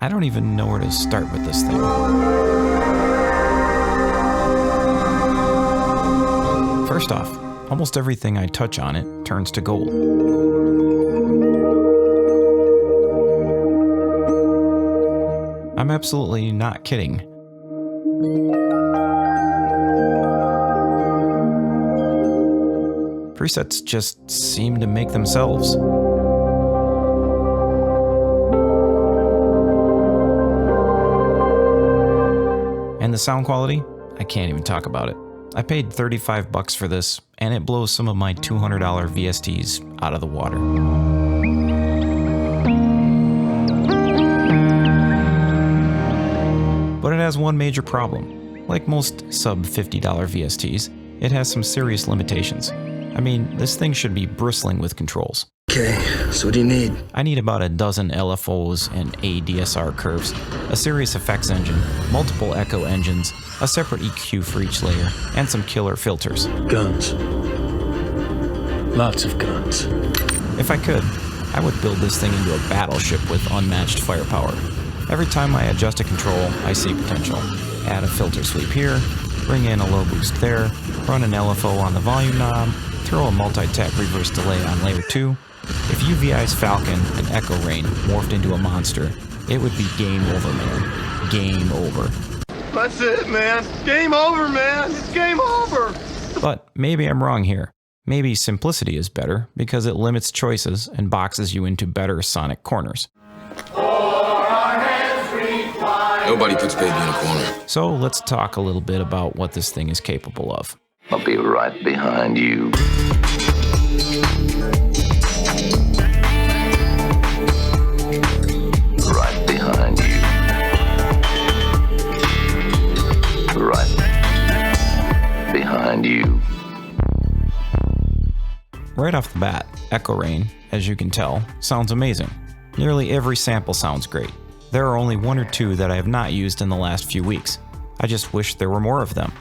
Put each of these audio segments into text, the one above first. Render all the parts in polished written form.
I don't even know where to start with this thing. First off, almost everything I touch on it turns to gold. I'm absolutely not kidding. Presets just seem to make themselves. And the sound quality? I can't even talk about it. I paid $35 for this, and it blows some of my $200 VSTs out of the water. But it has one major problem. Like most sub-$50 VSTs, it has some serious limitations. I mean, this thing should be bristling with controls. Okay, so what do you need? I need about a dozen LFOs and ADSR curves, a serious effects engine, multiple echo engines, a separate EQ for each layer, and some killer filters. Guns. Lots of guns. If I could, I would build this thing into a battleship with unmatched firepower. Every time I adjust a control, I see potential. Add a filter sweep here, bring in a low boost there, run an LFO on the volume knob, throw a multi-tap reverse delay on layer 2. If UVI's Falcon and EkoRain morphed into a monster, it would be game over, man. Game over. That's it, man. Game over, man. It's game over. But maybe I'm wrong here. Maybe simplicity is better because it limits choices and boxes you into better sonic corners. Nobody puts baby in a corner. So let's talk a little bit about what this thing is capable of. I'll be right behind you. Right behind you. Right behind you. Right off the bat, EkoRain, as you can tell, sounds amazing. Nearly every sample sounds great. There are only one or two that I have not used in the last few weeks. I just wish there were more of them.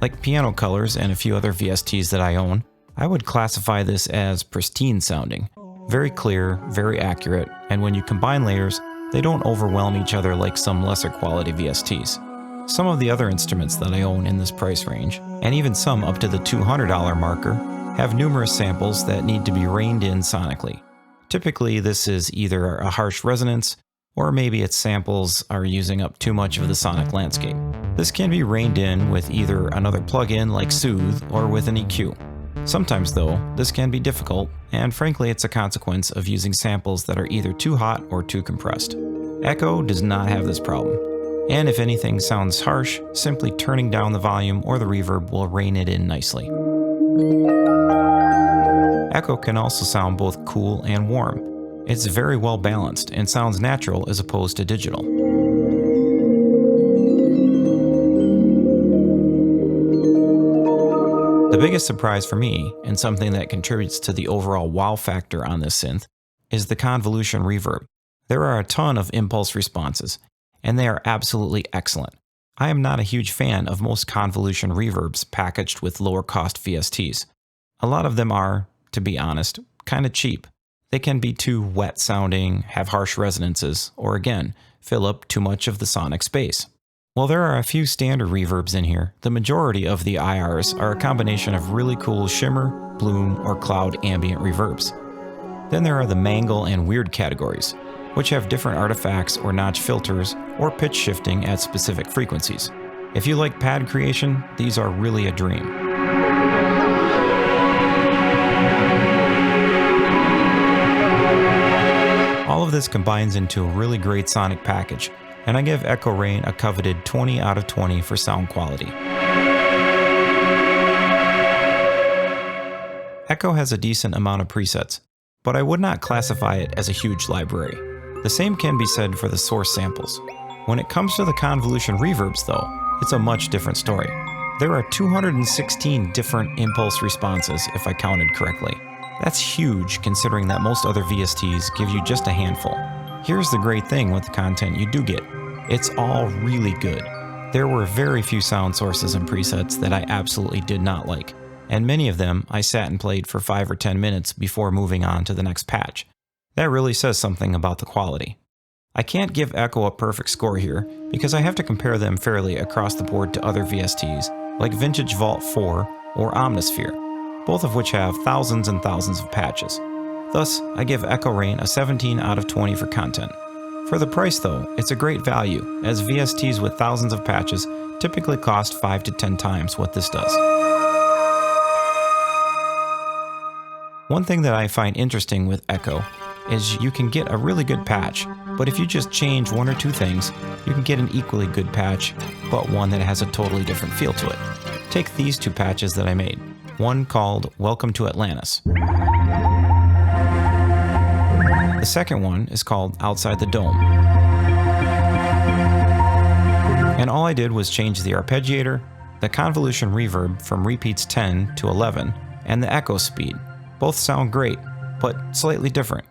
Like Piano Colors and a few other VSTs that I own, I would classify this as pristine sounding. Very clear, very accurate, and when you combine layers, they don't overwhelm each other like some lesser quality VSTs. Some of the other instruments that I own in this price range, and even some up to the $200 marker, have numerous samples that need to be reined in sonically. Typically, this is either a harsh resonance, or maybe its samples are using up too much of the sonic landscape. This can be reined in with either another plugin like Soothe or with an EQ. Sometimes though, this can be difficult, and frankly it's a consequence of using samples that are either too hot or too compressed. Eko does not have this problem, and if anything sounds harsh, simply turning down the volume or the reverb will rein it in nicely. Eko can also sound both cool and warm. It's very well balanced and sounds natural as opposed to digital. The biggest surprise for me, and something that contributes to the overall wow factor on this synth, is the convolution reverb. There are a ton of impulse responses, and they are absolutely excellent. I am not a huge fan of most convolution reverbs packaged with lower cost VSTs. A lot of them are, to be honest, kind of cheap. They can be too wet sounding, have harsh resonances, or again, fill up too much of the sonic space. While there are a few standard reverbs in here, the majority of the IRs are a combination of really cool shimmer, bloom, or cloud ambient reverbs. Then there are the mangle and weird categories, which have different artifacts or notch filters or pitch shifting at specific frequencies. If you like pad creation, these are really a dream. All of this combines into a really great sonic package, and I give EkoRain a coveted 20 out of 20 for sound quality. Eko has a decent amount of presets, but I would not classify it as a huge library. The same can be said for the source samples. When it comes to the convolution reverbs though, it's a much different story. There are 216 different impulse responses if I counted correctly. That's huge considering that most other VSTs give you just a handful. Here's the great thing with the content you do get. It's all really good. There were very few sound sources and presets that I absolutely did not like, and many of them I sat and played for 5 or 10 minutes before moving on to the next patch. That really says something about the quality. I can't give Echo a perfect score here because I have to compare them fairly across the board to other VSTs like Vintage Vault 4 or Omnisphere, both of which have thousands and thousands of patches. Thus, I give EkoRain a 17 out of 20 for content. For the price though, it's a great value, as VSTs with thousands of patches typically cost 5 to 10 times what this does. One thing that I find interesting with Echo is you can get a really good patch, but if you just change one or two things, you can get an equally good patch, but one that has a totally different feel to it. Take these two patches that I made, one called Welcome to Atlantis. The second one is called Outside the Dome. And all I did was change the arpeggiator, the convolution reverb from repeats 10 to 11, and the echo speed. Both sound great, but slightly different.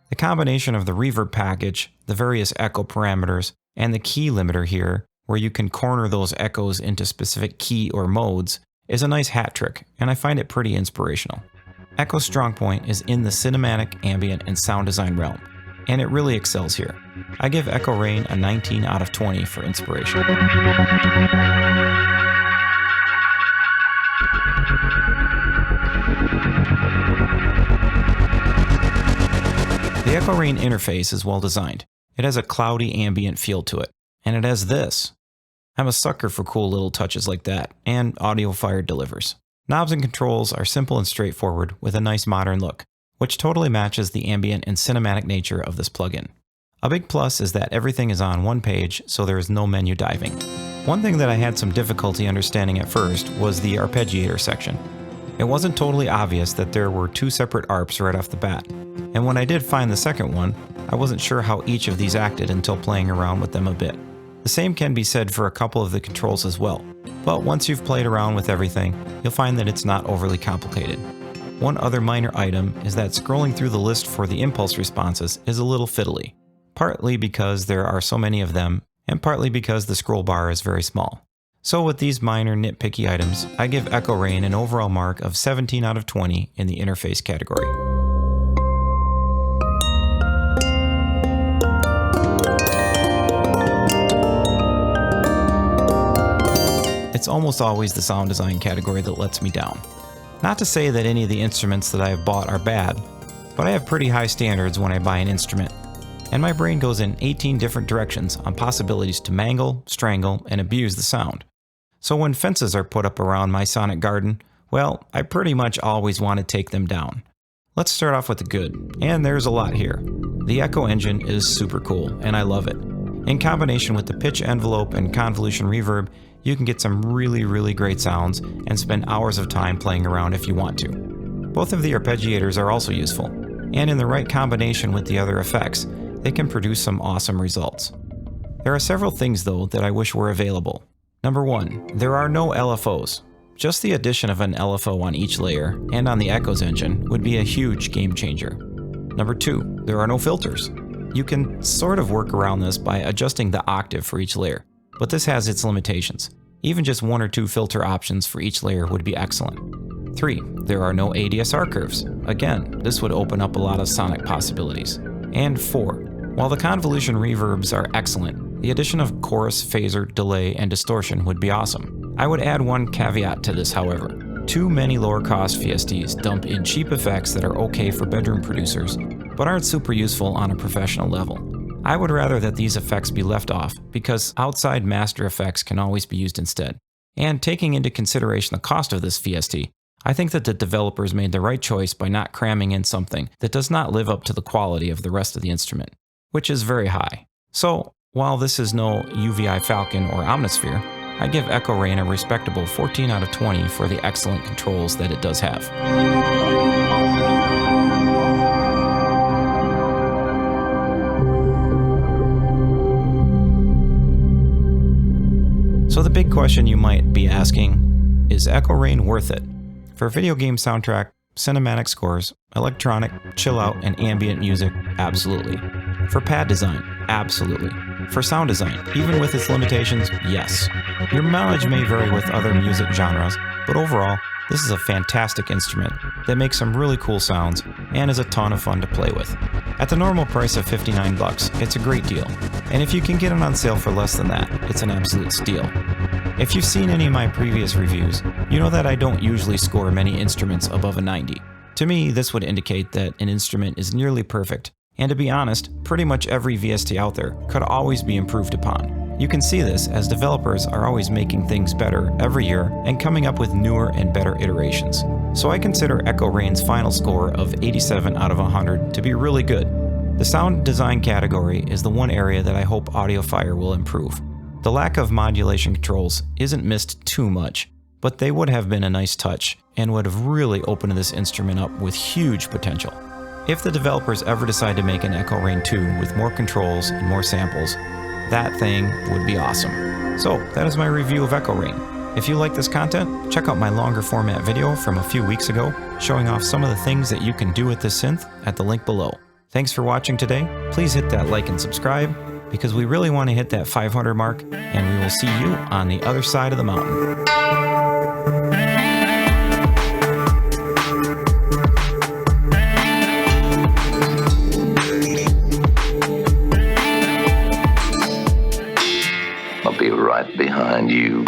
The combination of the reverb package, the various echo parameters, and the key limiter here, where you can corner those echoes into specific key or modes, is a nice hat trick, and I find it pretty inspirational. Echo's strong point is in the cinematic, ambient, and sound design realm, and it really excels here. I give EkoRain a 19 out of 20 for inspiration. The EkoRain interface is well designed. It has a cloudy ambient feel to it, and it has this. I'm a sucker for cool little touches like that, and Audiofier delivers. Knobs and controls are simple and straightforward with a nice modern look, which totally matches the ambient and cinematic nature of this plugin. A big plus is that everything is on one page, so there is no menu diving. One thing that I had some difficulty understanding at first was the arpeggiator section. It wasn't totally obvious that there were two separate arps right off the bat, and when I did find the second one, I wasn't sure how each of these acted until playing around with them a bit. The same can be said for a couple of the controls as well, but once you've played around with everything, you'll find that it's not overly complicated. One other minor item is that scrolling through the list for the impulse responses is a little fiddly, partly because there are so many of them, and partly because the scroll bar is very small. So with these minor nitpicky items, I give EkoRain an overall mark of 17 out of 20 in the interface category. It's almost always the sound design category that lets me down. Not to say that any of the instruments that I have bought are bad, but I have pretty high standards when I buy an instrument, and my brain goes in 18 different directions on possibilities to mangle, strangle, and abuse the sound. So when fences are put up around my sonic garden, well, I pretty much always want to take them down. Let's start off with the good, and there's a lot here. The Echo engine is super cool, and I love it. In combination with the pitch envelope and convolution reverb, you can get some really great sounds and spend hours of time playing around if you want to. Both of the arpeggiators are also useful, and in the right combination with the other effects, they can produce some awesome results. There are several things though that I wish were available. Number 1, there are no LFOs. Just the addition of an LFO on each layer and on the Echo's engine would be a huge game changer. Number 2, there are no filters. You can sort of work around this by adjusting the octave for each layer, but this has its limitations. Even just 1 or 2 filter options for each layer would be excellent. 3, there are no ADSR curves. Again, this would open up a lot of sonic possibilities. And 4, while the convolution reverbs are excellent, the addition of chorus, phaser, delay, and distortion would be awesome. I would add one caveat to this, however. Too many lower cost VSTs dump in cheap effects that are okay for bedroom producers, but aren't super useful on a professional level. I would rather that these effects be left off, because outside master effects can always be used instead. And taking into consideration the cost of this VST, I think that the developers made the right choice by not cramming in something that does not live up to the quality of the rest of the instrument, which is very high. So, while this is no UVI Falcon or Omnisphere, I give EkoRain a respectable 14 out of 20 for the excellent controls that it does have. So the big question you might be asking, is EkoRain worth it? For video game soundtrack, cinematic scores, electronic, chill out, and ambient music, absolutely. For pad design, absolutely. For sound design, even with its limitations, yes. Your mileage may vary with other music genres, but overall, this is a fantastic instrument that makes some really cool sounds and is a ton of fun to play with. At the normal price of $59, it's a great deal, and if you can get it on sale for less than that, it's an absolute steal. If you've seen any of my previous reviews, you know that I don't usually score many instruments above a 90. To me, this would indicate that an instrument is nearly perfect, and to be honest, pretty much every VST out there could always be improved upon. You can see this as developers are always making things better every year and coming up with newer and better iterations. So I consider EkoRain's final score of 87 out of 100 to be really good. The sound design category is the one area that I hope Audiofier will improve. The lack of modulation controls isn't missed too much, but they would have been a nice touch and would have really opened this instrument up with huge potential. If the developers ever decide to make an EkoRain 2 with more controls and more samples, that thing would be awesome. So that is my review of EkoRain. If you like this content, check out my longer format video from a few weeks ago showing off some of the things that you can do with this synth at the link below. Thanks for watching today. Please hit that like and subscribe because we really want to hit that 500 mark, and we will see you on the other side of the mountain. I'll be right behind you.